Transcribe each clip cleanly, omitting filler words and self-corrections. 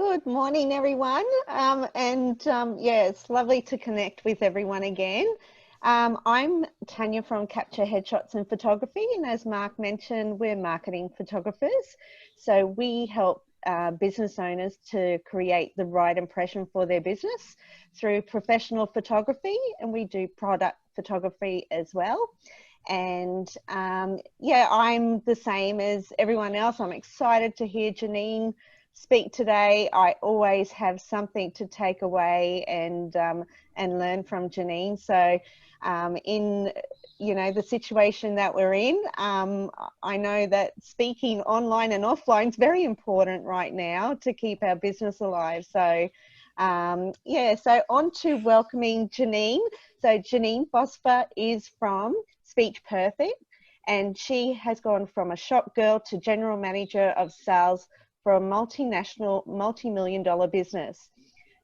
Good morning, everyone. Yeah, it's lovely to connect with everyone again. I'm Tanya from Capture Headshots and Photography, and as Mark mentioned, we're marketing photographers. So we help business owners to create the right impression for their business through professional photography, and we do product photography as well. And yeah, I'm the same as everyone else. I'm excited to hear Janeen speak today. I always have something to take away and learn from Janeen. So in the situation that we're in, I know that speaking online and offline is very important right now to keep our business alive. So yeah, so on to welcoming Janeen. So Janeen Vosper is from Speech Perfect, and she has gone from a shop girl to general manager of sales for a multinational, multi-million dollar business.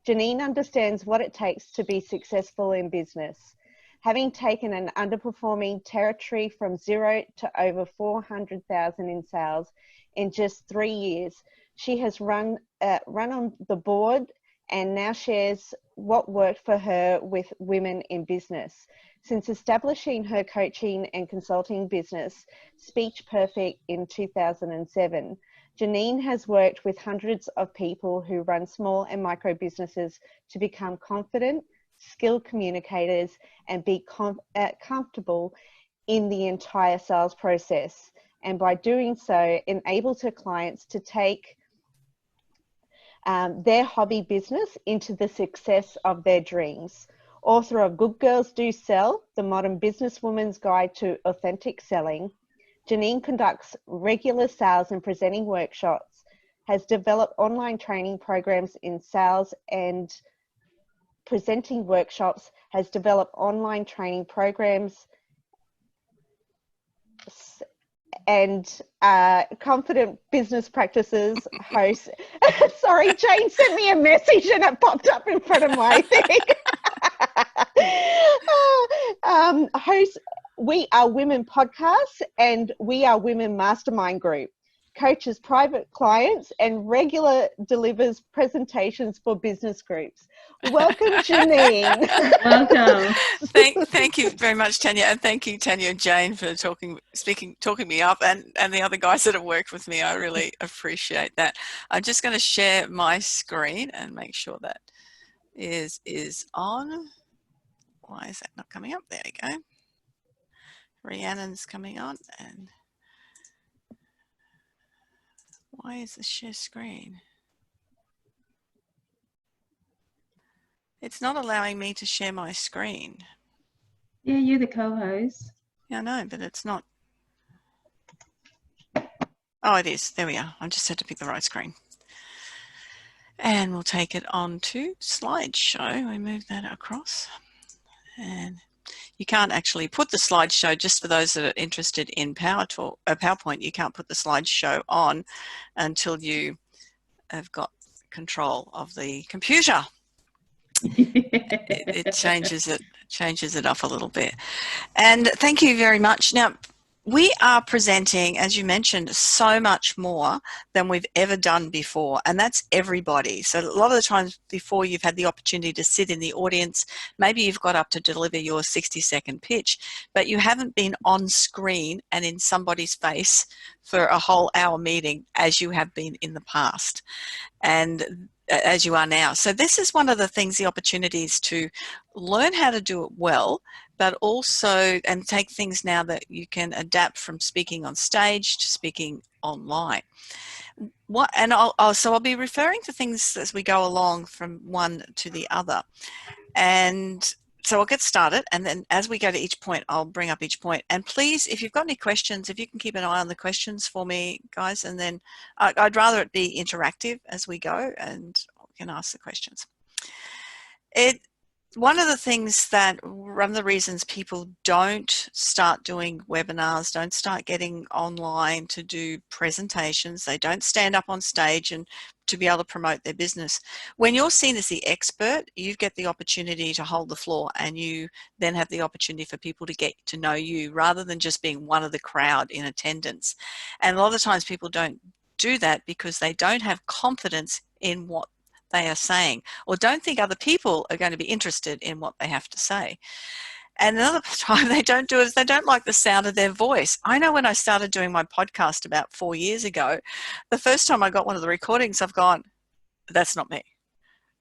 Janeen understands what it takes to be successful in business. Having taken an underperforming territory from 0 to over 400,000 in sales in just 3 years, she has run on the board and now shares what worked for her with women in business. Since establishing her coaching and consulting business, Speech Perfect, in 2007, Janeen has worked with hundreds of people who run small and micro businesses to become confident, skilled communicators and be comfortable in the entire sales process. And by doing so, enables her clients to take their hobby business into the success of their dreams. Author of Good Girls Do Sell, The Modern Businesswoman's Guide to Authentic Selling, Janeen conducts regular sales and presenting workshops, has developed online training programs in sales and presenting workshops, has developed online training programs and confident business practices host. Sorry, Jane sent me a message and it popped up in front of my thing. Host We Are Women podcast and We Are Women mastermind group, coaches private clients and regular delivers presentations for business groups. Welcome, Janeen. Welcome. Thank you very much, Tanya, and thank you, Tanya and Jane, for talking me up, and the other guys that have worked with me. I really appreciate that. I'm just going to share my screen and make sure that is on. Why is that not coming up? There we go. Rhiannon's coming on, and why is the share screen? It's not allowing me to share my screen. Yeah, you're the co-host. Yeah, I know, but it's not. Oh, it is. There we are. I just had to pick the right screen. And we'll take it on to slideshow. We move that across. And you can't actually put the slideshow, just for those that are interested in PowerPoint, you can't put the slideshow on until you have got control of the computer. It changes it up a little bit. And thank you very much. Now, we are presenting, as you mentioned, so much more than we've ever done before, and that's everybody. So a lot of the times before, you've had the opportunity to sit in the audience, maybe you've got up to deliver your 60-second pitch, but you haven't been on screen and in somebody's face for a whole hour meeting as you have been in the past, and as you are now. So this is one of the things, the opportunities to learn how to do it well, but also, and take things now that you can adapt from speaking on stage to speaking online. So I'll be referring to things as we go along from one to the other. And so I'll get started, and then as we go to each point, I'll bring up each point. And please, if you've got any questions, if you can keep an eye on the questions for me, guys, and then I'd rather it be interactive as we go, and we can ask the questions. One of the things that, one of the reasons people don't start doing webinars, don't start getting online to do presentations, they don't stand up on stage and to be able to promote their business. When you're seen as the expert, you get the opportunity to hold the floor, and you then have the opportunity for people to get to know you rather than just being one of the crowd in attendance. And a lot of times people don't do that because they don't have confidence in what they are saying, or don't think other people are going to be interested in what they have to say. And another time they don't do it is they don't like the sound of their voice. I know when I started doing my podcast about 4 years ago, the first time I got one of the recordings, I've gone, that's not me.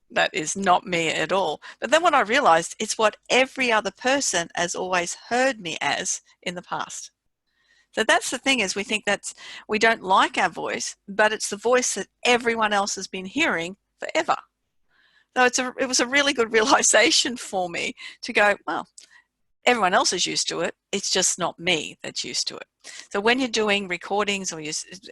That is not me at all. But then when I realized it's what every other person has always heard me as in the past. So that's the thing, is we think we don't like our voice, but it's the voice that everyone else has been hearing forever. So it was a really good realization for me to go, well, everyone else is used to it. It's just not me that's used to it. So when you're doing recordings or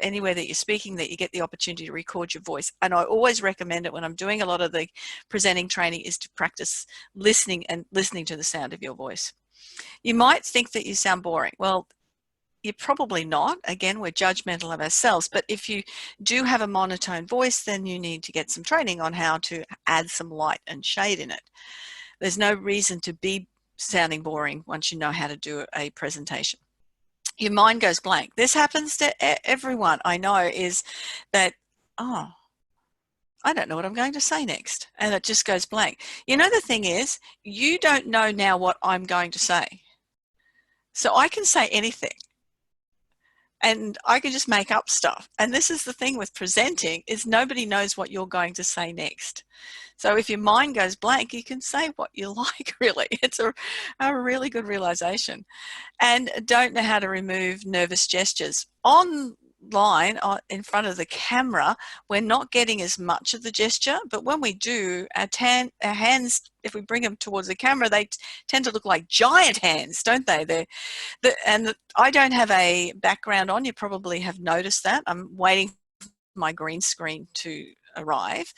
anywhere that you're speaking, that you get the opportunity to record your voice. And I always recommend it when I'm doing a lot of the presenting training, is to practice listening to the sound of your voice. You might think that you sound boring. Well, you're probably not. Again, we're judgmental of ourselves. But if you do have a monotone voice, then you need to get some training on how to add some light and shade in it. There's no reason to be sounding boring once you know how to do a presentation. Your mind goes blank. This happens to everyone I know, is that, oh, I don't know what I'm going to say next. And it just goes blank. You know, the thing is, you don't know now what I'm going to say. So I can say anything. And I can just make up stuff. And this is the thing with presenting, is nobody knows what you're going to say next. So if your mind goes blank, you can say what you like, really. It's a really good realization. And don't know how to remove nervous gestures. Online, in front of the camera, we're not getting as much of the gesture, but when we do, our hands, if we bring them towards the camera, they tend to look like giant hands, don't they? I don't have a background on. You probably have noticed that. I'm waiting for my green screen to arrive.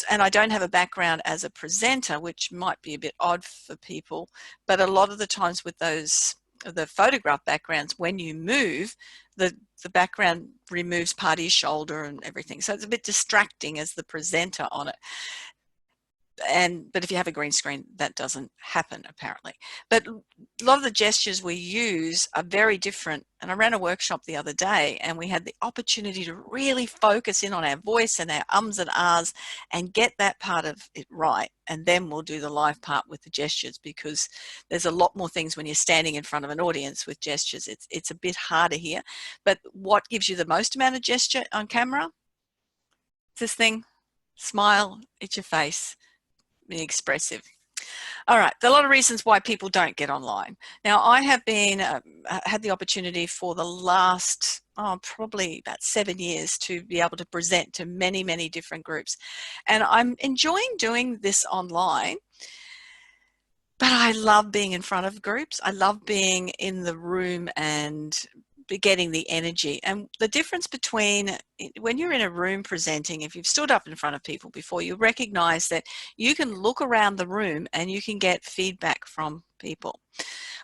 And I don't have a background as a presenter, which might be a bit odd for people, but a lot of the times with the photograph backgrounds, when you move, the background removes part of your shoulder and everything. So it's a bit distracting as the presenter on it. But if you have a green screen, that doesn't happen, apparently. But a lot of the gestures we use are very different. And I ran a workshop the other day, and we had the opportunity to really focus in on our voice and our ums and ahs and get that part of it right. And then we'll do the live part with the gestures, because there's a lot more things when you're standing in front of an audience with gestures. It's a bit harder here. But what gives you the most amount of gesture on camera? This thing, smile, it's your face. Be expressive. All right, there are a lot of reasons why people don't get online. Now, I have been had the opportunity for the last probably about 7 years to be able to present to many, many different groups, and I'm enjoying doing this online. But I love being in front of groups. I love being in the room and getting the energy. And the difference between when you're in a room presenting, if you've stood up in front of people before, you recognize that you can look around the room and you can get feedback from people.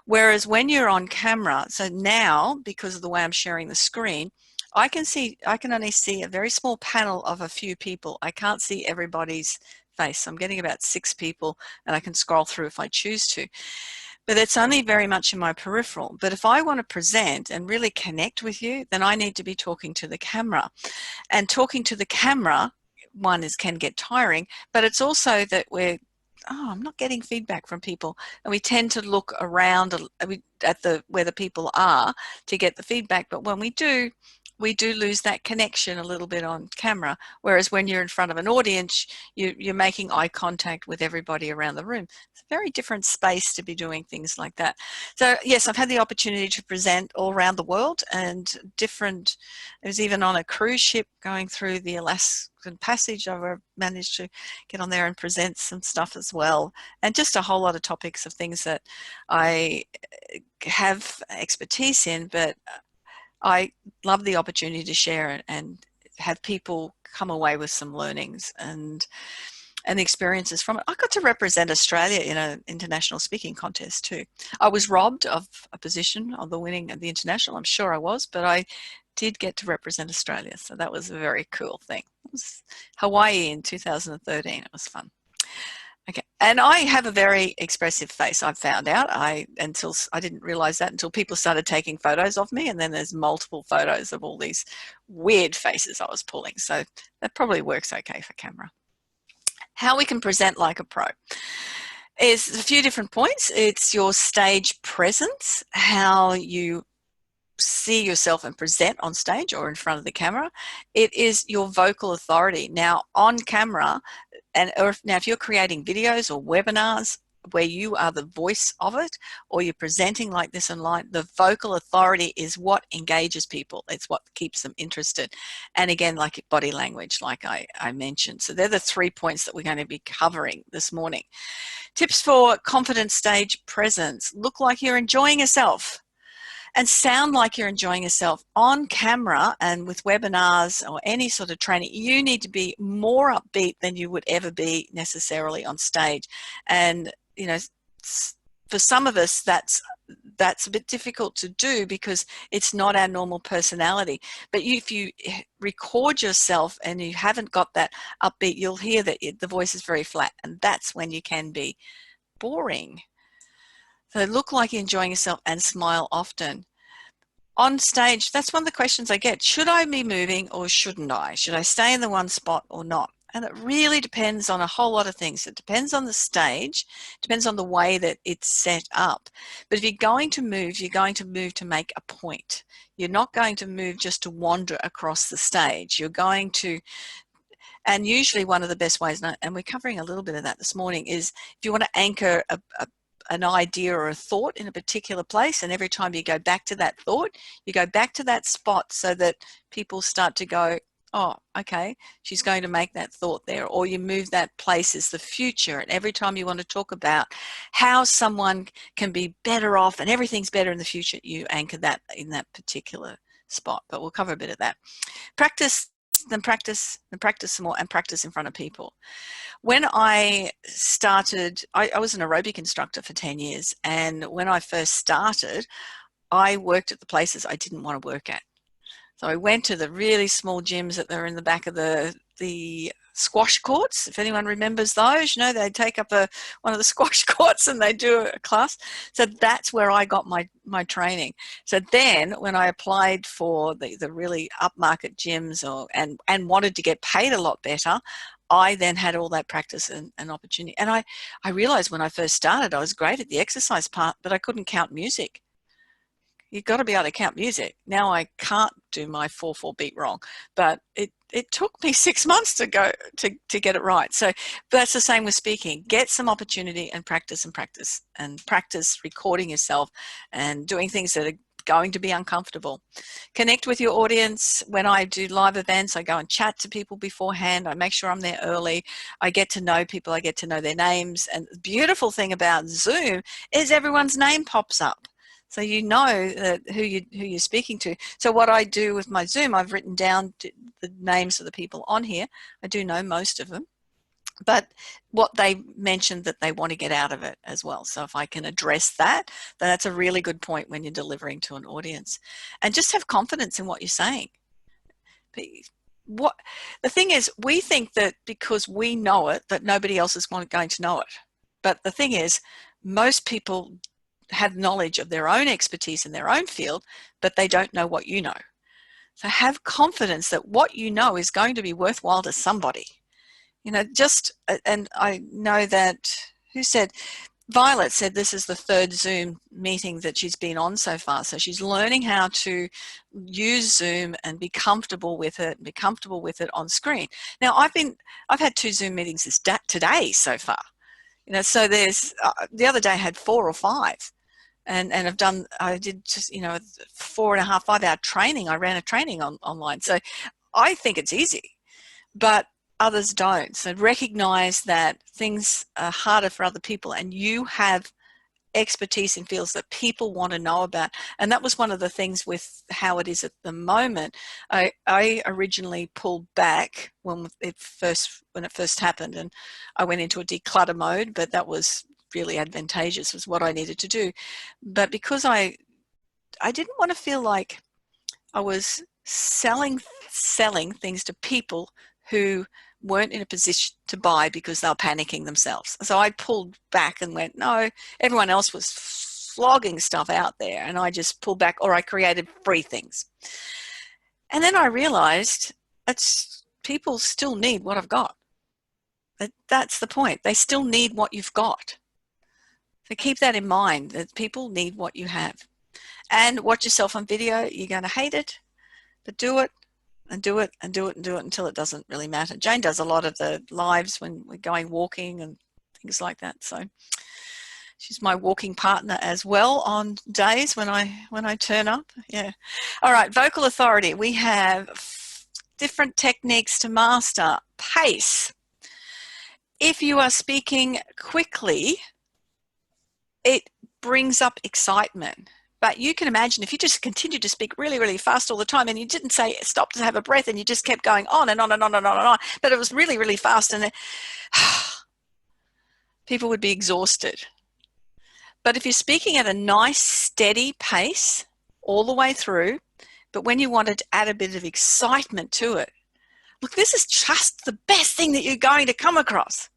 Whereas when you're on camera, so now, because of the way I'm sharing the screen, I can only see a very small panel of a few people. I can't see everybody's face. I'm getting about 6 people, and I can scroll through if I choose to. But it's only very much in my peripheral. But if I want to present and really connect with you, then I need to be talking to the camera. And talking to the camera, can get tiring, but it's also that I'm not getting feedback from people. And we tend to look around at where the people are to get the feedback. But when we do lose that connection a little bit on camera. Whereas when you're in front of an audience, you're making eye contact with everybody around the room. It's a very different space to be doing things like that. So yes, I've had the opportunity to present all around the world, and it was even on a cruise ship going through the Alaskan Passage. I've managed to get on there and present some stuff as well. And just a whole lot of topics of things that I have expertise in, but I love the opportunity to share and have people come away with some learnings and experiences from it. I got to represent Australia in an international speaking contest too. I was robbed of a position of the winning of the international. I'm sure I was, but I did get to represent Australia. So that was a very cool thing. It was Hawaii in 2013. It was fun. Okay, and I have a very expressive face. I've found out. I didn't realize that until people started taking photos of me, and then there's multiple photos of all these weird faces I was pulling. So that probably works okay for camera. How we can present like a pro is a few different points. It's your stage presence, how you see yourself and present on stage or in front of the camera. It is your vocal authority. Now, on camera, now if you're creating videos or webinars where you are the voice of it, or you're presenting like this online, the vocal authority is what engages people. It's what keeps them interested. And again, like body language, like I mentioned. So they're the 3 points that we're going to be covering this morning. Tips for confident stage presence. Look like you're enjoying yourself and sound like you're enjoying yourself on camera. And with webinars or any sort of training, you need to be more upbeat than you would ever be necessarily on stage. And you know, for some of us, that's a bit difficult to do because it's not our normal personality. But if you record yourself and you haven't got that upbeat, you'll hear that the voice is very flat, and that's when you can be boring. So look like you're enjoying yourself and smile often. On stage, that's one of the questions I get. Should I be moving or shouldn't I? Should I stay in the one spot or not? And it really depends on a whole lot of things. It depends on the stage, depends on the way that it's set up. But if you're going to move, you're going to move to make a point. You're not going to move just to wander across the stage. You're going to, and usually one of the best ways, and we're covering a little bit of that this morning, is if you want to anchor an idea or a thought in a particular place, and every time you go back to that thought, you go back to that spot so that people start to go, oh, okay, she's going to make that thought there. Or you move that place as the future, and every time you want to talk about how someone can be better off and everything's better in the future, you anchor that in that particular spot. But we'll cover a bit of that. Practice, then practice, then practice some more, and practice in front of people. When I started, I was an aerobic instructor for 10 years. And when I first started, I worked at the places I didn't want to work at. So I went to the really small gyms that are in the back of the squash courts. If anyone remembers those, you know, they take up one of the squash courts and they do a class. So that's where I got my training. So then when I applied for the really upmarket gyms and wanted to get paid a lot better, I then had all that practice and opportunity. And I realized when I first started, I was great at the exercise part, but I couldn't count music. You've got to be able to count music. Now I can't do my 4/4 beat wrong, but it took me 6 months to go to get it right. So that's the same with speaking. Get some opportunity and practice and practice and practice recording yourself and doing things that are going to be uncomfortable. Connect with your audience. When I do live events, I go and chat to people beforehand. I make sure I'm there early. I get to know people. I get to know their names. And the beautiful thing about Zoom is everyone's name pops up. So you know who you're speaking to. So what I do with my Zoom, I've written down the names of the people on here. I do know most of them, but what they mentioned that they want to get out of it as well. So if I can address that, then that's a really good point when you're delivering to an audience. And just have confidence in what you're saying. The thing is, we think that because we know it, that nobody else is going to know it. But the thing is, most people have knowledge of their own expertise in their own field, but they don't know what you know. So have confidence that what you know is going to be worthwhile to somebody. You know, and I know that, Violet said this is the 3rd Zoom meeting that she's been on so far. So she's learning how to use Zoom and be comfortable with it and be comfortable with it on screen. Now I've had 2 Zoom meetings today so far. You know, so there's the other day I had 4 or 5. And I did just, 4.5, 5 hour training. I ran a training online. So I think it's easy, but others don't. So recognize that things are harder for other people, and you have expertise in fields that people want to know about. And that was one of the things with how it is at the moment. I originally pulled back when it first happened, and I went into a declutter mode, but that was really advantageous, was what I needed to do. But because I didn't want to feel like I was selling things to people who weren't in a position to buy because they were panicking themselves. So I pulled back and went, no, everyone else was flogging stuff out there, and I just pulled back, or I created free things. And then I realized people still need what I've got. That's the point. They still need what you've got. So keep that in mind, that people need what you have. And watch yourself on video. You're going to hate it, but do it and do it and do it and do it until it doesn't really matter. Jane does a lot of the lives when we're going walking and things like that. So she's my walking partner as well on days when I turn up. Yeah. All right, vocal authority. We have different techniques to master. Pace. If you are speaking quickly, it brings up excitement. But you can imagine if you just continue to speak really, really fast all the time, and you didn't say stop to have a breath, and you just kept going on and on and on and on and on, but it was really, really fast, and people would be exhausted. But if you're speaking at a nice, steady pace all the way through, but when you wanted to add a bit of excitement to it, look, this is just the best thing that you're going to come across.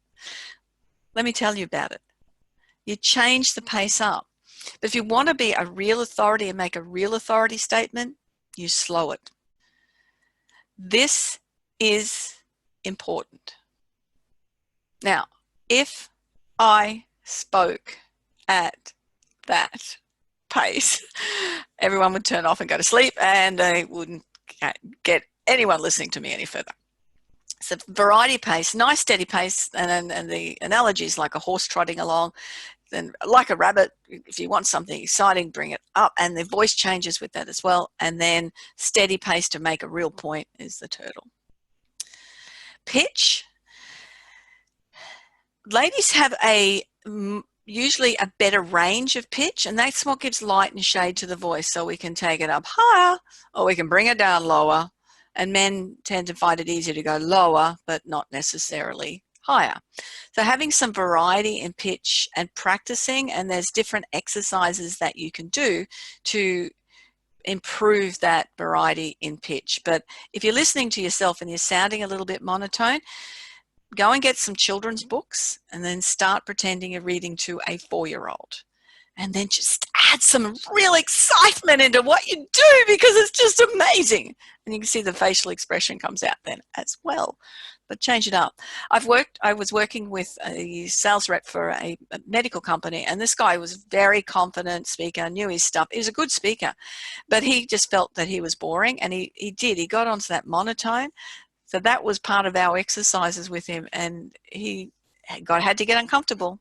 Let me tell you about it. You change the pace up. But if you want to be a real authority and make a real authority statement, you slow it. This is important. Now, if I spoke at that pace, everyone would turn off and go to sleep, and they wouldn't get anyone listening to me any further. So variety pace, nice steady pace, and the analogy is like a horse trotting along. Then like a rabbit, if you want something exciting, bring it up, and the voice changes with that as well. And then steady pace to make a real point is the turtle. Pitch. Ladies have usually a better range of pitch, and that's what gives light and shade to the voice, so we can take it up higher or we can bring it down lower. And men tend to find it easier to go lower, but not necessarily higher. So having some variety in pitch and practicing, and there's different exercises that you can do to improve that variety in pitch. But if you're listening to yourself and you're sounding a little bit monotone, go and get some children's books and then start pretending you're reading to a 4-year-old. And then just add some real excitement into what you do, because it's just amazing. And you can see the facial expression comes out then as well. But change it up. I was working with a sales rep for a medical company, and this guy was a very confident speaker, knew his stuff. He was a good speaker, but he just felt that he was boring, and he got onto that monotone. So that was part of our exercises with him, and he had to get uncomfortable.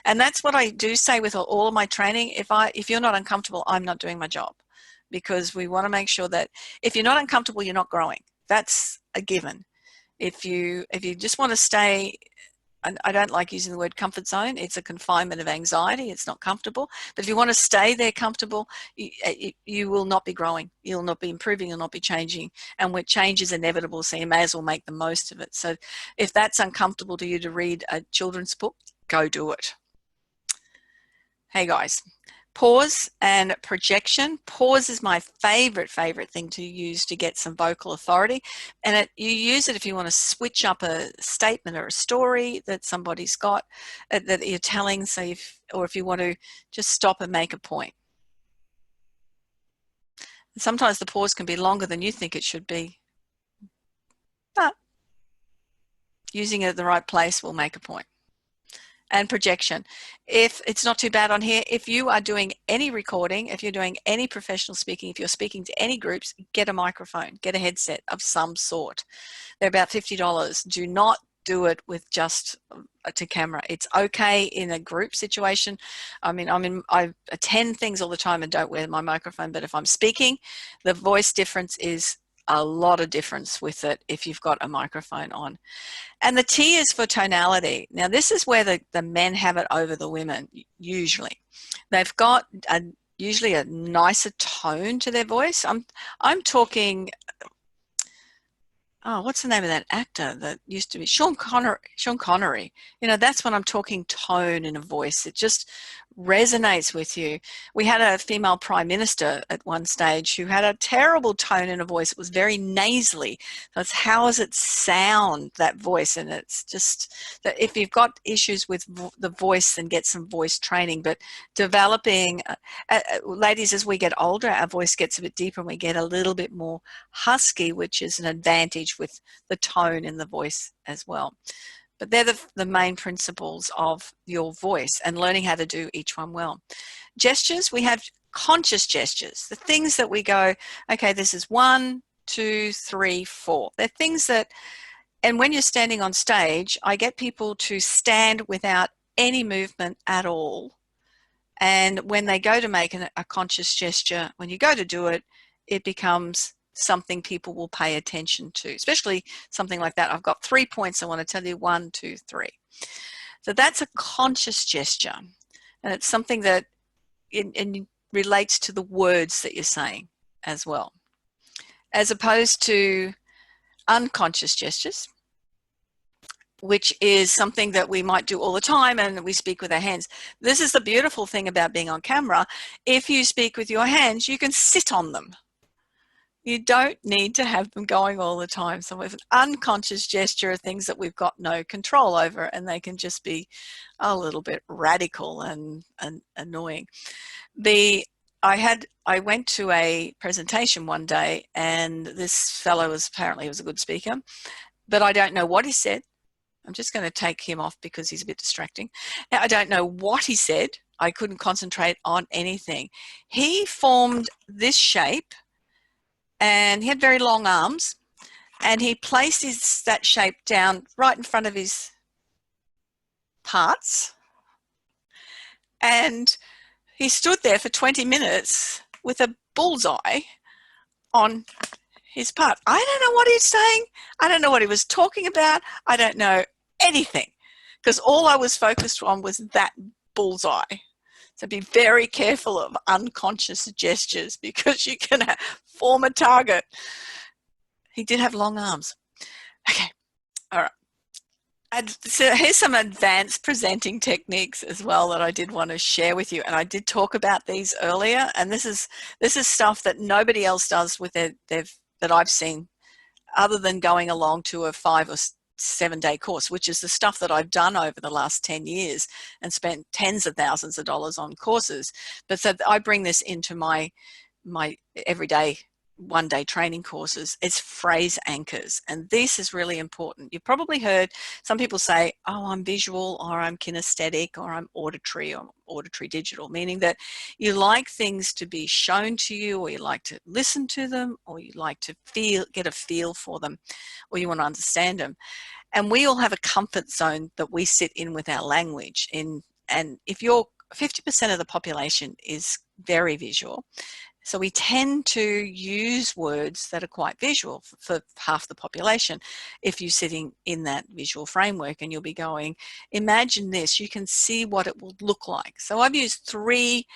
And that's what I do say with all of my training. If you're not uncomfortable, I'm not doing my job, because we want to make sure that if you're not uncomfortable, you're not growing. That's a given. If you just want to stay, I don't like using the word comfort zone. It's a confinement of anxiety. It's not comfortable. But if you want to stay there comfortable, you will not be growing. You'll not be improving. You'll not be changing. And when change is inevitable, so you may as well make the most of it. So if that's uncomfortable to you to read a children's book, go do it. Hey guys, pause and projection. Pause is my favorite thing to use to get some vocal authority. And you use it if you want to switch up a statement or a story that somebody's got that you're telling, or if you want to just stop and make a point. And sometimes the pause can be longer than you think it should be, but using it at the right place will make a point. And projection. If it's not too bad on here, if you are doing any recording, if you're doing any professional speaking, if you're speaking to any groups, get a microphone, get a headset of some sort. They're about $50. Do not do it with just to camera. It's okay in a group situation. I mean, I attend things all the time and don't wear my microphone, but if I'm speaking, the voice difference is a lot of difference with it if you've got a microphone on. And the T is for tonality. Now, this is where the men have it over the women, usually. They've got usually a nicer tone to their voice. I'm talking oh, what's the name of that actor that used to be Sean Connery? You know, that's when I'm talking tone in a voice. It just resonates with you. We had a female prime minister at one stage who had a terrible tone in a voice. It was very nasally. So it's how does it sound, that voice? And it's just that if you've got issues with the voice, then get some voice training. But developing, ladies, as we get older, our voice gets a bit deeper and we get a little bit more husky, which is an advantage with the tone in the voice as well. But they're the main principles of your voice and learning how to do each one well. Gestures, we have conscious gestures, the things that we go, okay, this is 1, 2, 3, 4. They're things that, and when you're standing on stage, I get people to stand without any movement at all. And when they go to make a conscious gesture, when you go to do it, it becomes something people will pay attention to, especially something like that. I've got 3 points I want to tell you, 1, 2, 3. So that's a conscious gesture. And it's something that it relates to the words that you're saying as well, as opposed to unconscious gestures, which is something that we might do all the time, and we speak with our hands. This is the beautiful thing about being on camera. If you speak with your hands, you can sit on them. You don't need to have them going all the time. So with an unconscious gesture are things that we've got no control over, and they can just be a little bit radical and annoying. I went to a presentation one day, and this fellow was apparently a good speaker, but I don't know what he said. I'm just going to take him off because he's a bit distracting. Now, I don't know what he said. I couldn't concentrate on anything. He formed this shape, and he had very long arms, and he placed that shape down right in front of his parts, and he stood there for 20 minutes with a bullseye on his part. I don't know what he's saying. I don't know what he was talking about. I don't know anything, because all I was focused on was that bullseye. So be very careful of unconscious gestures, because you can form a target. He did have long arms. Okay, all right. And so here's some advanced presenting techniques as well that I did want to share with you. And I did talk about these earlier. And this is stuff that nobody else does with that I've seen, other than going along to a 5 or 7 day course, which is the stuff that I've done over the last 10 years and spent tens of thousands of dollars on courses. But so I bring this into my everyday 1 day training courses. It's phrase anchors, and this is really important. You've probably heard some people say, oh, I'm visual, or I'm kinesthetic, or I'm auditory, or auditory digital, meaning that you like things to be shown to you, or you like to listen to them, or you like to get a feel for them, or you want to understand them. And we all have a comfort zone that we sit in with our language. And if you're 50% of the population is very visual, so we tend to use words that are quite visual for half the population. If you're sitting in that visual framework, and you'll be going, imagine this, you can see what it will look like. So I've used three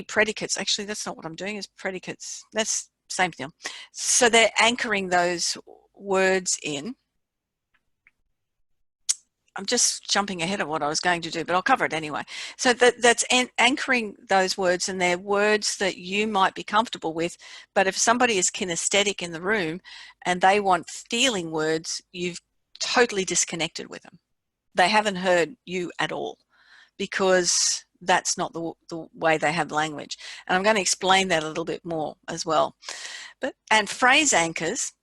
predicates. Actually, that's not what I'm doing, is predicates. That's the same thing. So they're anchoring those words in. I'm just jumping ahead of what I was going to do, but I'll cover it anyway. So that's anchoring those words, and they're words that you might be comfortable with. But if somebody is kinesthetic in the room and they want feeling words, you've totally disconnected with them. They haven't heard you at all, because that's not the way they have language. And I'm going to explain that a little bit more as well. And phrase anchors,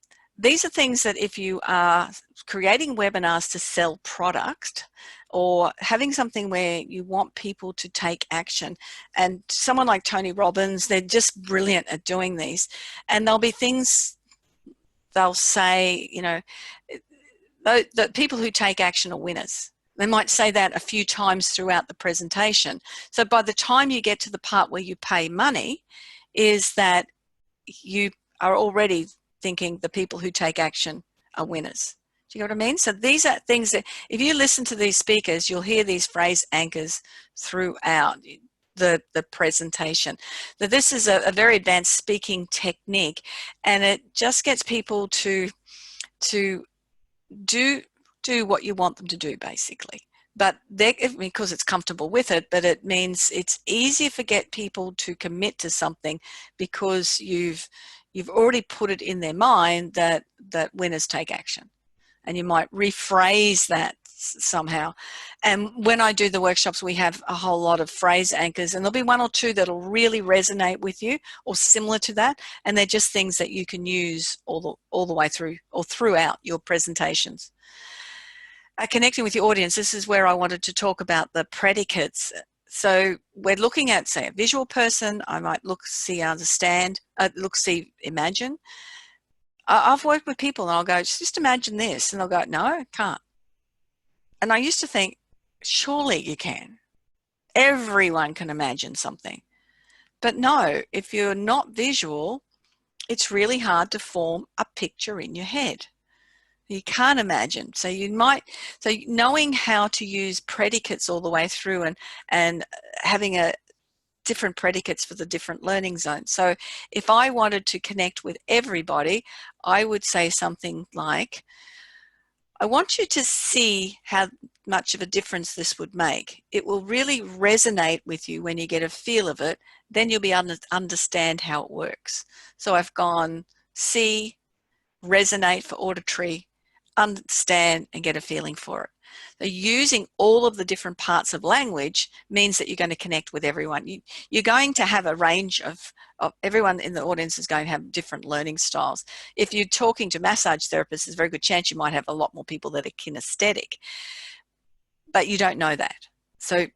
these are things that if you are creating webinars to sell product, or having something where you want people to take action, and someone like Tony Robbins, they're just brilliant at doing these, and there'll be things they'll say, you know, the people who take action are winners. They might say that a few times throughout the presentation. So by the time you get to the part where you pay money, is that you are already thinking the people who take action are winners. Do you know what I mean? So these are things that if you listen to these speakers, you'll hear these phrase anchors throughout. the presentation. That this is a very advanced speaking technique, and it just gets people to do what you want them to do, basically. But because it's comfortable with it, but it means it's easier for get people to commit to something because you've already put it in their mind that winners take action. And you might rephrase that somehow. And when I do the workshops, we have a whole lot of phrase anchors, and there'll be one or two that'll really resonate with you or similar to that. And they're just things that you can use all the way through or throughout your presentations. Connecting with your audience, this is where I wanted to talk about the predicates. So we're looking at, say, a visual person. I might look, see, understand, look, see, imagine. I've worked with people and I'll go, just imagine this. And they'll go, no, I can't. And I used to think, surely you can. Everyone can imagine something. But no, if you're not visual, it's really hard to form a picture in your head. You can't imagine. So knowing how to use predicates all the way through and having a different predicates for the different learning zones. So if I wanted to connect with everybody, I would say something like, I want you to see how much of a difference this would make. It will really resonate with you when you get a feel of it. Then you'll be able to understand how it works. So I've gone see, resonate for auditory, understand, and get a feeling for it. So using all of the different parts of language means that you're going to connect with everyone. You're going to have a range of everyone in the audience is going to have different learning styles. If you're talking to massage therapists, there's a very good chance you might have a lot more people that are kinesthetic, but you don't know that. So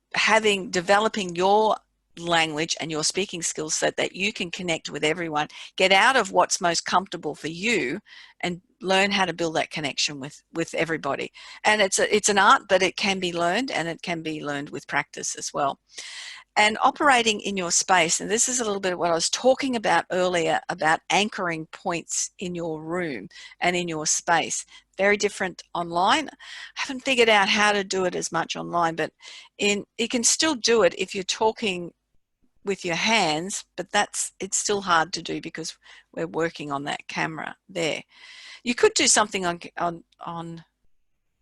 developing your language and your speaking skills so that you can connect with everyone, get out of what's most comfortable for you and learn how to build that connection with everybody. And it's an art, but it can be learned, and it can be learned with practice as well. And operating in your space, and this is a little bit of what I was talking about earlier about anchoring points in your room and in your space. Very different online. I haven't figured out how to do it as much online, but you can still do it if you're talking with your hands, but it's still hard to do because we're working on that camera there. You could do something on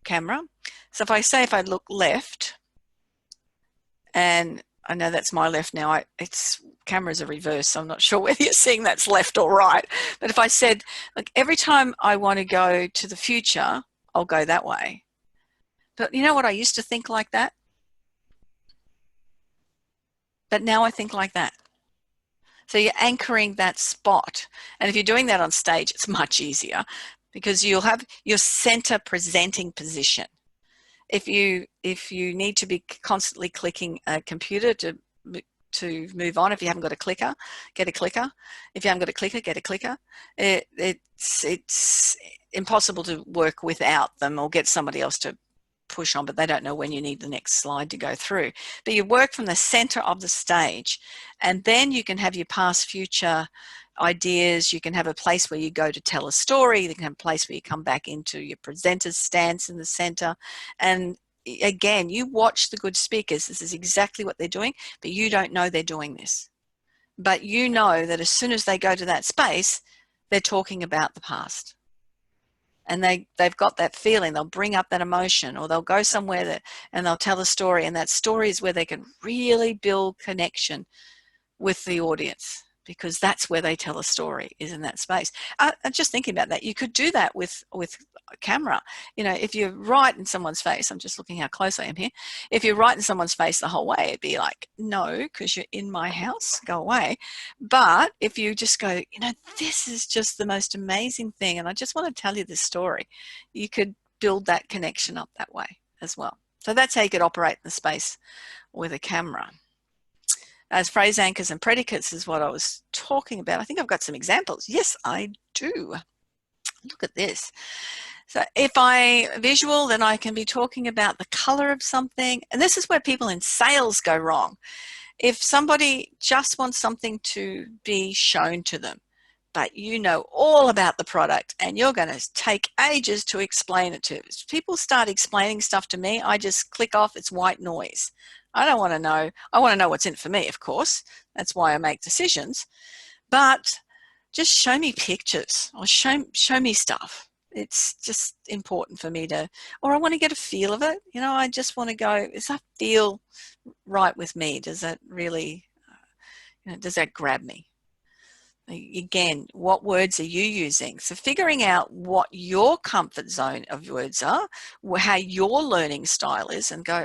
camera. So if I look left, and I know that's my left now, cameras are reversed, so I'm not sure whether you're seeing that's left or right. But if I said, like, every time I want to go to the future, I'll go that way. But you know what? I used to think like that. But now I think like that. So you're anchoring that spot. And if you're doing that on stage, it's much easier because you'll have your center presenting position. If you need to be constantly clicking a computer to move on, if you haven't got a clicker, get a clicker. If you haven't got a clicker, get a clicker. It's impossible to work without them or get somebody else to push on, but they don't know when you need the next slide to go through. But you work from the center of the stage, and then you can have your past, future ideas. You can have a place where you go to tell a story. You can have a place where you come back into your presenter's stance in the center. And again, you watch the good speakers. This is exactly what they're doing, but you don't know they're doing this. But you know that as soon as they go to that space, they're talking about the past. And they've got that feeling. They'll bring up that emotion, or they'll go somewhere and they'll tell a story, and that story is where they can really build connection with the audience, because that's where they tell a story, is in that space. I'm just thinking about that. You could do that with a camera. You know, if you're right in someone's face, I'm just looking how close I am here. If you're right in someone's face the whole way, it'd be like, no, because you're in my house, go away. But if you just go, you know, this is just the most amazing thing, and I just want to tell you this story, you could build that connection up that way as well. So that's how you could operate in the space with a camera. As phrase anchors and predicates is what I was talking about. I think I've got some examples. Yes, I do. Look at this. So if I visual, then I can be talking about the color of something. And this is where people in sales go wrong. If somebody just wants something to be shown to them, but you know all about the product and you're going to take ages to explain it to. If people start explaining stuff to me, I just click off, it's white noise. I don't want to know. I want to know what's in it for me, of course. That's why I make decisions. But just show me pictures or show me stuff. It's just important for me to, or I want to get a feel of it. You know, I just want to go, does that feel right with me? Does that really, does that grab me? Again, what words are you using? So figuring out what your comfort zone of words are, how your learning style is, and go,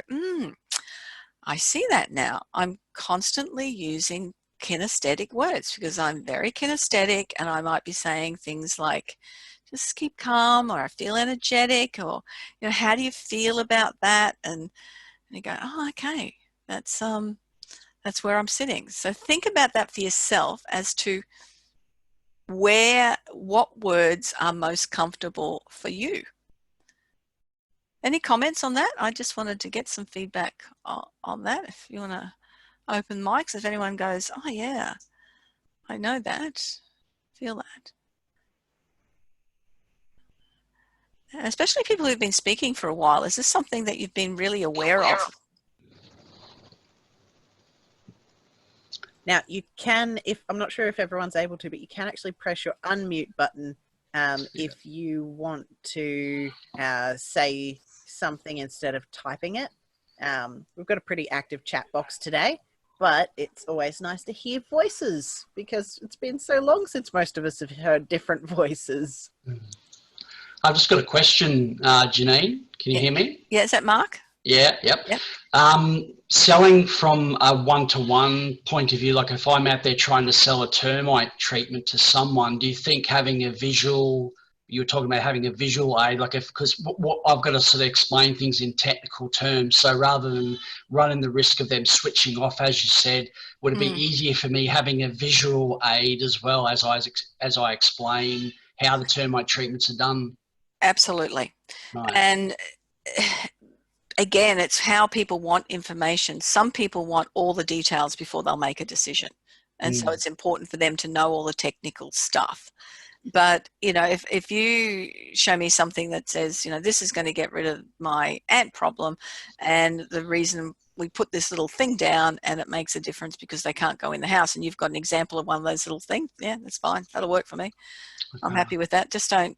I see that now. I'm constantly using kinesthetic words because I'm very kinesthetic, and I might be saying things like, just keep calm, or I feel energetic, or, how do you feel about that? And you go, oh, okay, that's where I'm sitting. So think about that for yourself as to what words are most comfortable for you. Any comments on that? I just wanted to get some feedback on that. If you want to open mics, if anyone goes, oh yeah, I know that, feel that. Especially people who've been speaking for a while. Is this something that you've been really aware of? Now you can, I'm not sure if everyone's able to, but you can actually press your unmute button if you want to say something instead of typing it. We've got a pretty active chat box today, but it's always nice to hear voices because it's been so long since most of us have heard different voices. I've just got a question, Janeen. Can you hear me? Yeah, is that Mark? Yeah, yep. Selling from a one-to-one point of view, like if I'm out there trying to sell a termite treatment to someone, do you think having a visual, you were talking about having a visual aid, like because what I've got to sort of explain things in technical terms, so rather than running the risk of them switching off, as you said, would it be easier for me having a visual aid as well as I explain how the termite treatments are done? Absolutely. Right. And again, it's how people want information. Some people want all the details before they'll make a decision. And so it's important for them to know all the technical stuff. But, if you show me something that says, this is going to get rid of my ant problem, and the reason we put this little thing down and it makes a difference because they can't go in the house, and you've got an example of one of those little things, yeah, that's fine. That'll work for me. Okay. I'm happy with that. Just don't.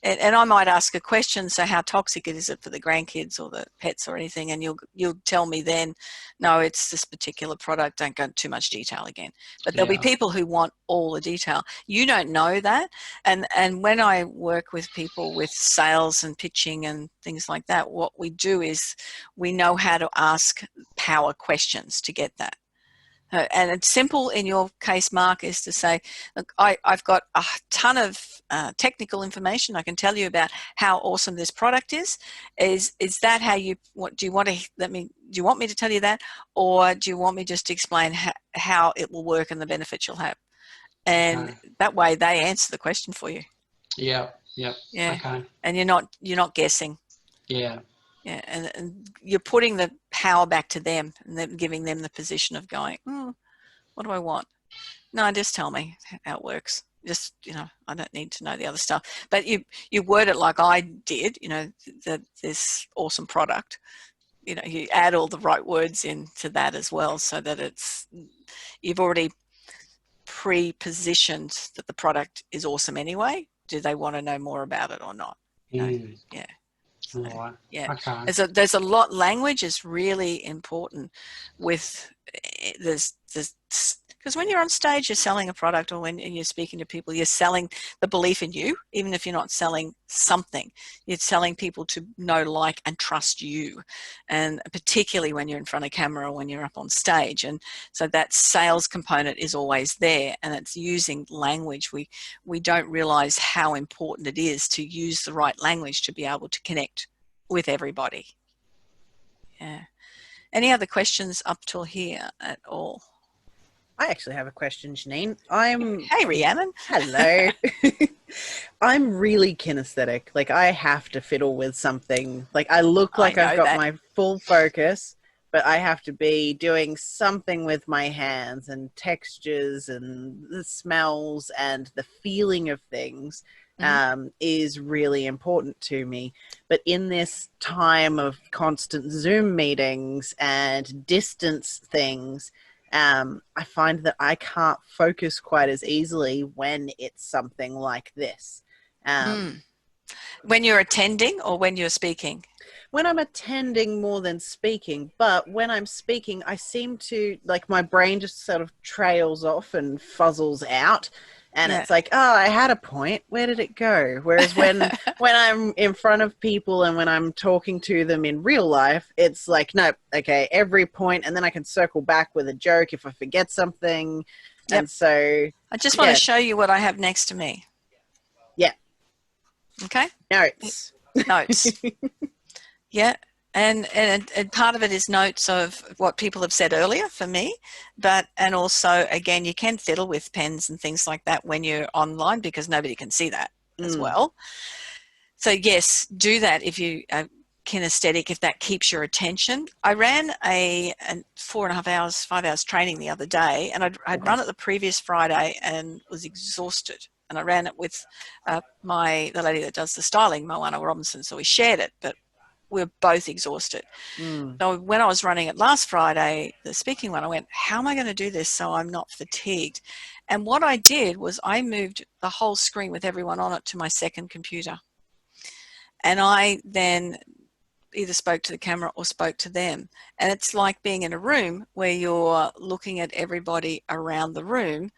And I might ask a question, so how toxic is it for the grandkids or the pets or anything, and you'll tell me then, no, it's this particular product, don't go into too much detail again. But there'll be people who want all the detail. You don't know that. And when I work with people with sales and pitching and things like that, what we do is we know how to ask power questions to get that. And it's simple in your case, Mark, is to say, look, I've got a ton of technical information. I can tell you about how awesome this product is. Is that how do you want me to tell you that? Or do you want me just to explain how it will work and the benefits you'll have? And that way they answer the question for you. Yeah. Okay. And you're not guessing. Yeah. Yeah, and you're putting the power back to them and then giving them the position of going, what do I want? No, just tell me how it works. Just, I don't need to know the other stuff. But you word it like I did, this awesome product. You add all the right words into that as well, so that you've already pre-positioned that the product is awesome anyway. Do they want to know more about it or not? Yeah. So, right. Yeah. Okay. There's a lot. Language is really important with this because when you're on stage, you're selling a product, or when you're speaking to people, you're selling the belief in you. Even if you're not selling something, you're selling people to know, like, and trust you. And particularly when you're in front of camera or when you're up on stage. And so that sales component is always there, and it's using language. We don't realize how important it is to use the right language to be able to connect with everybody. Yeah. Any other questions up till here at all? I actually have a question, Janeen. Hey, Rhiannon. Hello. I'm really kinesthetic. Like, I have to fiddle with something. Like, I look like I've got my full focus, but I have to be doing something with my hands and textures and the smells and the feeling of things. is really important to me. But in this time of constant Zoom meetings and distance things, I find that I can't focus quite as easily when it's something like this. When you're attending or when you're speaking? When I'm attending more than speaking, but when I'm speaking, I seem to, like, my brain just sort of trails off and fuzzles out. And it's like, oh, I had a point. Where did it go? Whereas when I'm in front of people and when I'm talking to them in real life, it's like, nope, okay, every point, and then I can circle back with a joke if I forget something. Yep. And so I just want to show you what I have next to me. Yeah. Okay. Notes. Yeah. And part of it is notes of what people have said earlier for me, and also, again, you can fiddle with pens and things like that when you're online because nobody can see that as well. So yes, do that if you are kinesthetic, if that keeps your attention. I ran a 4.5 hours, 5 hours training the other day, and I'd run it the previous Friday and was exhausted. And I ran it with the lady that does the styling, Moana Robinson, so we shared it, but we're both exhausted. So when I was running it last Friday, the speaking one, I went, how am I going to do this so I'm not fatigued? And what I did was I moved the whole screen with everyone on it to my second computer. And I then either spoke to the camera or spoke to them. And it's like being in a room where you're looking at everybody around the room,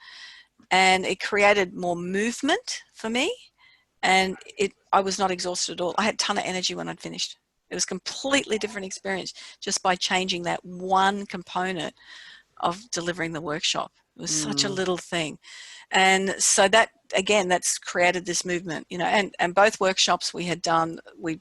and it created more movement for me. And I was not exhausted at all. I had a ton of energy when I'd finished. It was a completely different experience just by changing that one component of delivering the workshop. It was such a little thing. And so that, again, that's created this movement, you know, and both workshops we had done, we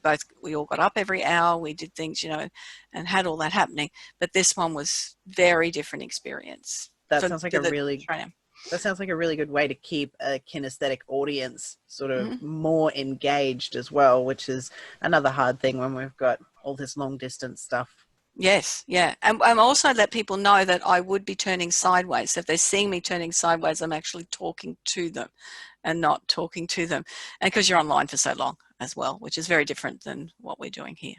all got up every hour, we did things, you know, and had all that happening. But this one was very different experience. That sounds like a really good way to keep a kinesthetic audience sort of more engaged as well, which is another hard thing when we've got all this long distance stuff. Yes, yeah. And also let people know that I would be turning sideways. So if they're seeing me turning sideways, I'm actually talking to them and not talking to them. And because you're online for so long as well, which is very different than what we're doing here.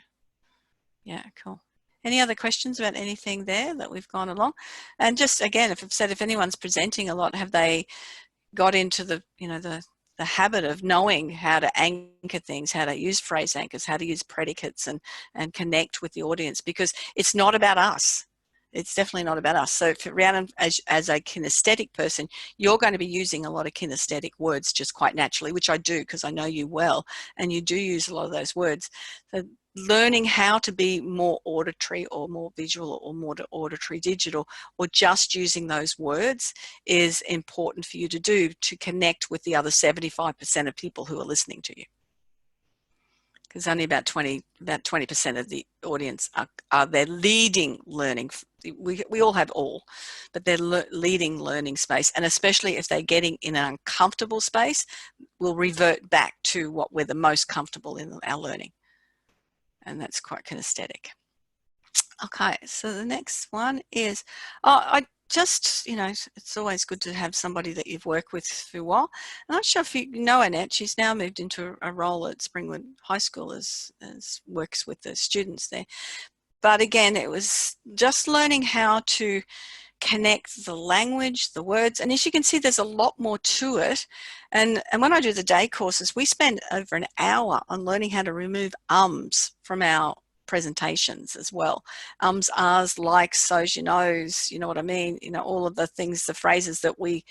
Yeah, cool. Any other questions about anything there that we've gone along? And just again, if anyone's presenting a lot, have they got into the habit of knowing how to anchor things, how to use phrase anchors, how to use predicates and connect with the audience, because it's not about us. It's definitely not about us. So if Rhiannon, as a kinesthetic person, you're going to be using a lot of kinesthetic words just quite naturally, which I do because I know you well, and you do use a lot of those words. So learning how to be more auditory or more visual or more auditory digital, or just using those words, is important for you to do to connect with the other 75% of people who are listening to you. Because only about 20% of the audience are their leading learning. We all have all, but they're leading learning space. And especially if they're getting in an uncomfortable space, we'll revert back to what we're the most comfortable in our learning. And that's quite kinesthetic. Okay, so the next one is, I just, it's always good to have somebody that you've worked with for a while. I'm not sure if you know Annette. She's now moved into a role at Springwood High School as works with the students there. But again, it was just learning how to connect the language, the words, and as you can see, there's a lot more to it. And when I do the day courses, we spend over an hour on learning how to remove ums from our presentations as well. Ums, ahs, likes, so's, you know what I mean, all of the things, the phrases that we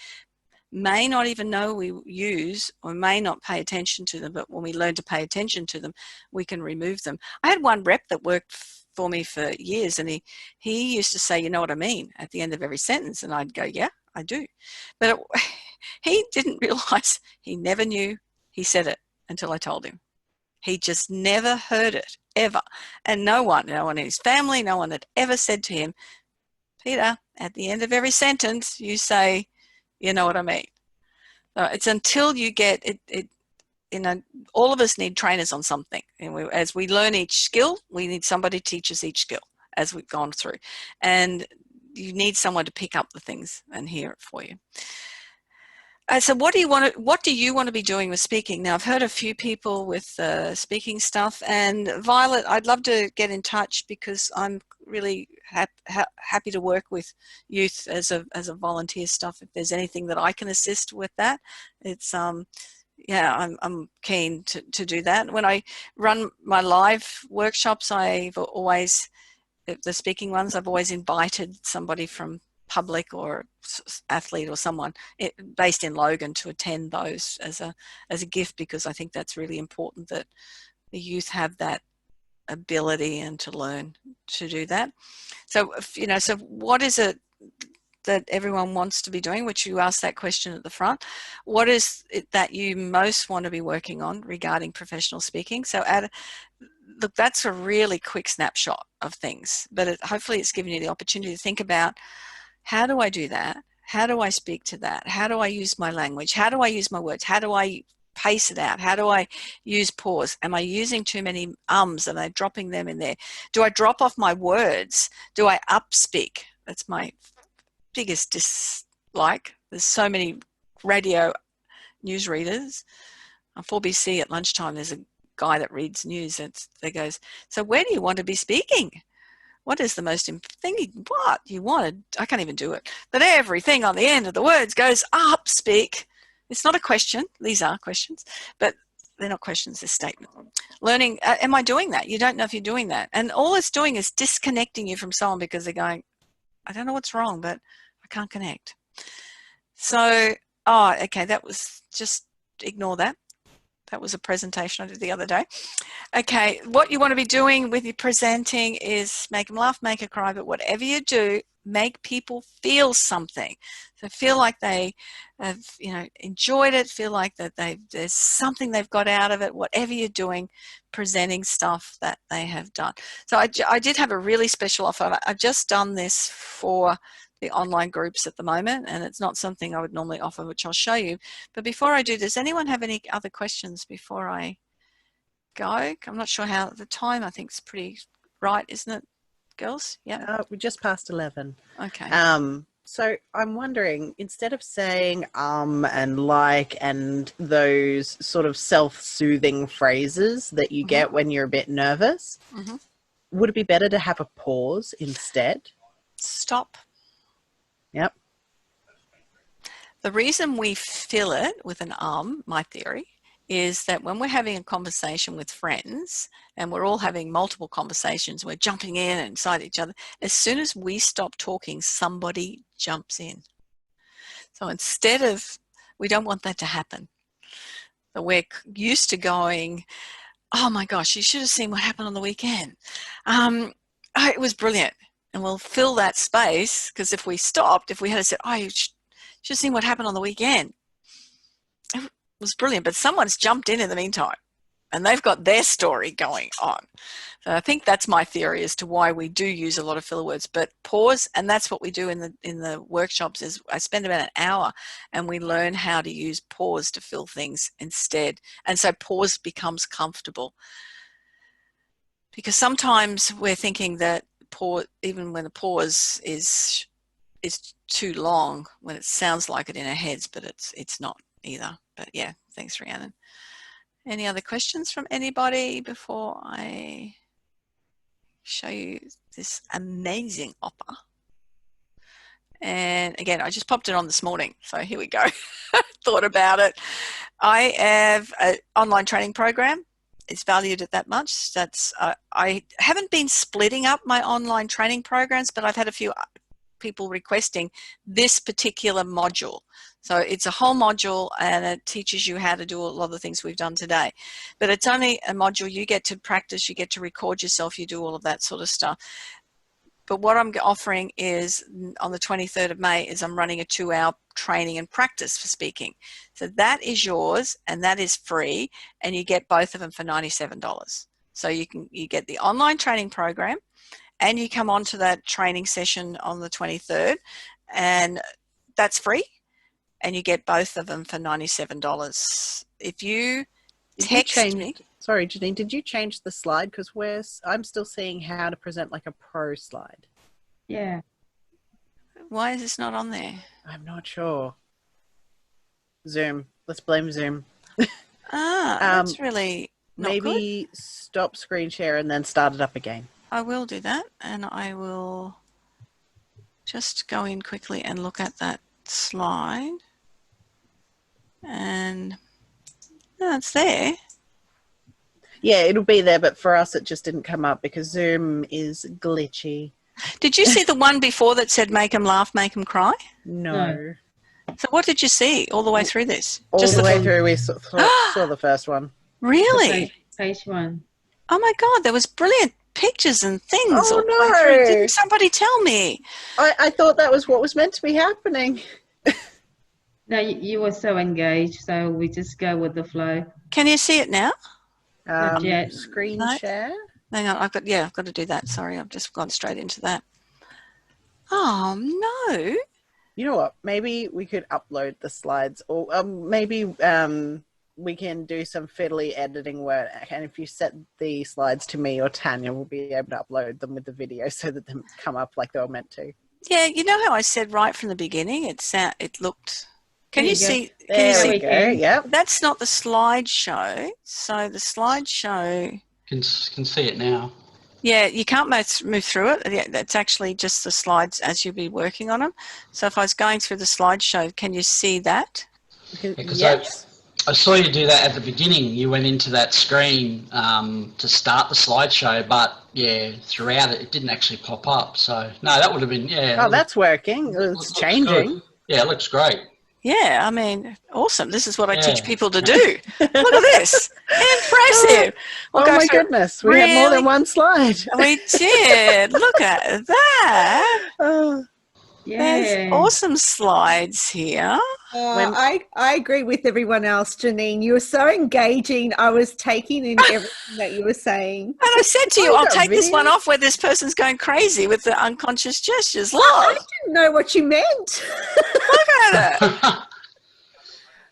may not even know we use or may not pay attention to them, but when we learn to pay attention to them, we can remove them. I had one rep that worked for me for years, and he used to say, you know what I mean, at the end of every sentence, and I'd go, yeah, I do. But he didn't realize, he never knew he said it until I told him. He just never heard it, ever. And no one in his family, no one had ever said to him, Peter, at the end of every sentence, you say, you know what I mean. So it's until you get it. All of us need trainers on something. And as we learn each skill, we need somebody to teach us each skill as we've gone through. And you need someone to pick up the things and hear it for you. So what do you want to be doing with speaking? Now, I've heard a few people with speaking stuff, and Violet, I'd love to get in touch because I'm really happy to work with youth as a volunteer stuff. If there's anything that I can assist with that, it's yeah, I'm keen to do that. When I run my live workshops, I've always, the speaking ones, I've always invited somebody from public or athlete or someone based in Logan to attend those as a gift, because I think that's really important that the youth have that ability and to learn to do that. So, you know, so what is it that everyone wants to be doing, which you asked that question at the front? What is it that you most want to be working on regarding professional speaking? So look, that's a really quick snapshot of things, but hopefully it's given you the opportunity to think about, how do I do that? How do I speak to that? How do I use my language? How do I use my words? How do I pace it out? How do I use pause? Am I using too many ums? Am I dropping them in there? Do I drop off my words? Do I upspeak? That's my biggest dislike. There's so many radio newsreaders. On 4BC at lunchtime, there's a guy that reads news that goes, so where do you want to be speaking? What is the most thing? What you wanted? I can't even do it. But everything on the end of the words goes up. Speak. It's not a question. These are questions, but they're not questions. They're statements. Learning. Am I doing that? You don't know if you're doing that, and all it's doing is disconnecting you from someone because they're going, I don't know what's wrong, but I can't connect. So, oh, okay. That was just ignore that. That was a presentation I did the other day. Okay, what you want to be doing with your presenting is make them laugh, make them cry, but whatever you do, make people feel something. So feel like they have, you know, enjoyed it, feel like that there's something they've got out of it, whatever you're doing, presenting stuff that they have done. So I did have a really special offer. I've just done this for the online groups at the moment, and it's not something I would normally offer, which I'll show you. But before I do, does anyone have any other questions before I go? I'm not sure how the time, I think, is pretty right, isn't it, girls? Yeah. We just passed 11. Okay. So I'm wondering, instead of saying and like and those sort of self-soothing phrases that you get when you're a bit nervous, would it be better to have a pause instead? Stop. Yep. The reason we fill it with an my theory, is that when we're having a conversation with friends and we're all having multiple conversations, we're jumping in and inside each other, as soon as we stop talking, somebody jumps in. So instead of, we don't want that to happen. So we're used to going, oh my gosh, you should have seen what happened on the weekend. It was brilliant. And we'll fill that space, because if we stopped, if we had said, oh, you should have seen what happened on the weekend, it was brilliant, but someone's jumped in the meantime and they've got their story going on. So I think that's my theory as to why we do use a lot of filler words. But pause, and that's what we do in the workshops, is I spend about an hour and we learn how to use pause to fill things instead. And so pause becomes comfortable, because sometimes we're thinking that pause, even when the pause is too long, when it sounds like it in our heads, but it's not either. But yeah, thanks, Rhiannon. Any other questions from anybody before I show you this amazing offer? And again, I just popped it on this morning, so here we go. Thought about it. I have an online training program. It's valued at that much. That's I haven't been splitting up my online training programs, but I've had a few people requesting this particular module. So it's a whole module, and it teaches you how to do a lot of the things we've done today. But it's only a module. You get to practice, you get to record yourself, you do all of that sort of stuff. But what I'm offering is, on the 23rd of May, is I'm running a 2-hour training and practice for speaking. So that is yours, and that is free, and you get both of them for $97. So you get the online training program, and you come on to that training session on the 23rd, and that's free, and you get both of them for $97. If you text me. Sorry, Janine, did you change the slide? Because I'm still seeing how to present like a pro slide. Yeah. Why is this not on there? I'm not sure. Zoom. Let's blame Zoom. That's really not good. Maybe stop screen share and then start it up again. I will do that, and I will just go in quickly and look at that slide. And it's there. Yeah, it'll be there, but for us it just didn't come up because Zoom is glitchy. Did you see the one before that said make them laugh, make them cry? No. So what did you see all the way through this? All Just the way through, we saw the first one. Really? Page 1. Oh my God, there was brilliant pictures and things Oh, all the way through. no. Didn't somebody tell me? I thought that was what was meant to be happening. No, you were so engaged, so we just go with the flow. Can you see it now? Not yet. Screen No. share. Hang on, I've got to do that. Sorry, I've just gone straight into that. Oh no. You know what? Maybe we could upload the slides, or maybe we can do some fiddly editing work. And if you set the slides to me or Tanya, we'll be able to upload them with the video so that they come up like they were meant to. Yeah, you know how I said right from the beginning, it looked. Can There you you go. see? Can you There see? we go. Yep. That's not the slideshow. So the slideshow. Can see it now. Yeah, you can't move through it. Yeah, that's actually just the slides as you'll be working on them. So if I was going through the slideshow, can you see that? Because Yes. I saw you do that at the beginning. You went into that screen to start the slideshow, but yeah, throughout it, it didn't actually pop up. So no, that would have been Oh, that's working. It's looks changing. good. Yeah, it looks great. Yeah, I mean, awesome. This is what I teach Yeah. people to do. Look at this. Impressive. We'll Oh go my through- goodness, we had more Really? than one slide. We did. Look at that. Oh, There's Yeah. awesome slides here. When- I agree with everyone else, Janeen. You were so engaging. I was taking in everything that you were saying. And I said to Oh, you, you I'll got take this video? one off where this person's going crazy with the unconscious gestures. Look, I didn't know what you meant. look at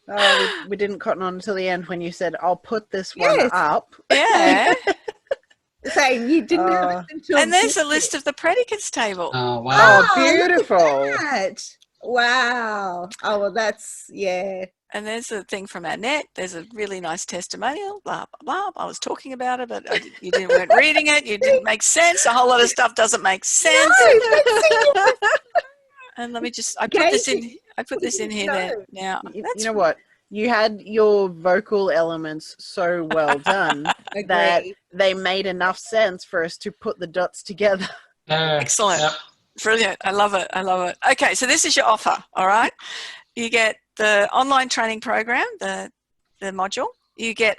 it. we didn't cotton on until the end when you said, I'll put this one Yes. up. Yeah. Saying you didn't have it until And there's a list of the predicates table. Oh wow! Oh, beautiful. that. Wow. Oh, well, that's, yeah. And there's a thing from Annette. There's a really nice testimonial, blah, blah, blah. I was talking about it, but you weren't reading it. You didn't make sense. A whole lot of stuff doesn't make sense. And let me just, I put this in here there now. You That's know what? You had your vocal elements so well done that Agree. they made enough sense for us to put the dots together. excellent. Yep. Brilliant. I love it. I love it. Okay, so this is your offer, all right? You get the online training program, the module. You get